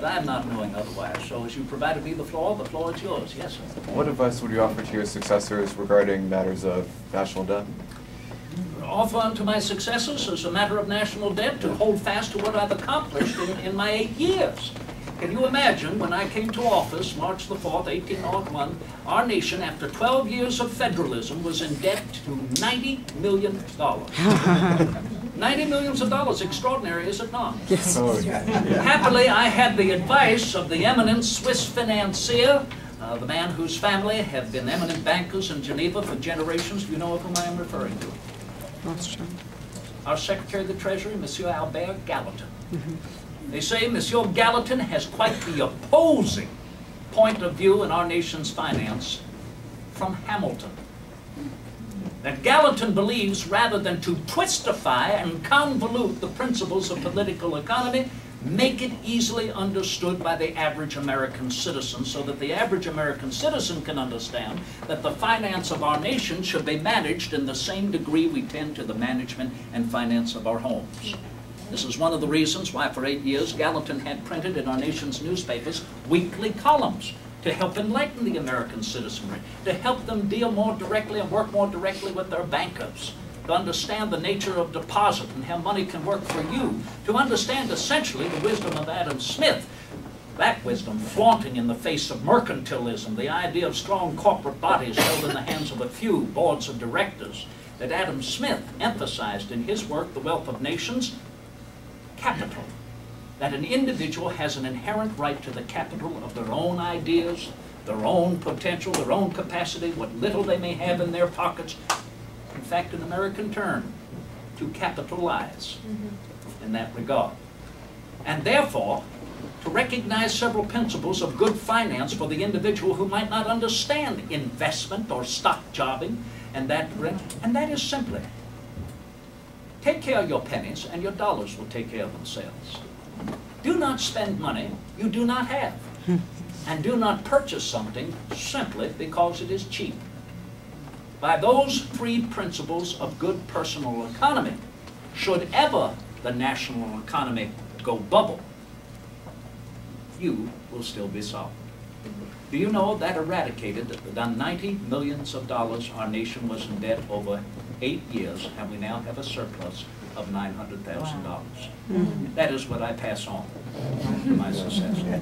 but I'm not knowing otherwise. So as you provided me the floor is yours. Yes, sir. What advice would you offer to your successors regarding matters of national debt? Offer to my successors as a matter of national debt to hold fast to what I've accomplished in my 8 years. Can you imagine, when I came to office, March the 4th, 1801, our nation, after 12 years of federalism, was in debt to $90 million. $90 million, extraordinary, is it not? Yes. Oh, yeah. Happily, I had the advice of the eminent Swiss financier, the man whose family have been eminent bankers in Geneva for generations. Do you know of whom I am referring to? Our Secretary of the Treasury, Monsieur Albert Gallatin. They say Monsieur Gallatin has quite the opposing point of view in our nation's finance from Hamilton. That Gallatin believes, rather than to twistify and convolute the principles of political economy, make it easily understood by the average American citizen, so that the average American citizen can understand that the finance of our nation should be managed in the same degree we tend to the management and finance of our homes. This is one of the reasons why for 8 years Gallatin had printed in our nation's newspapers weekly columns to help enlighten the American citizenry, to help them deal more directly and work more directly with their bankers, to understand the nature of deposit and how money can work for you, to understand essentially the wisdom of Adam Smith, that wisdom flaunting in the face of mercantilism, the idea of strong corporate bodies held in the hands of a few, boards of directors, that Adam Smith emphasized in his work, The Wealth of Nations, capital. That an individual has an inherent right to the capital of their own ideas, their own potential, their own capacity, what little they may have in their pockets. In fact, an American term, to capitalize in that regard. And therefore, to recognize several principles of good finance for the individual who might not understand investment or stock jobbing, and that is simply, take care of your pennies and your dollars will take care of themselves. Do not spend money you do not have. And do not purchase something simply because it is cheap. By those 3 principles of good personal economy, should ever the national economy go bubble, you will still be solvent. Do you know that eradicated the $90 million our nation was in debt over 8 years, and we now have a surplus of $900,000. That is what I pass on to my successor.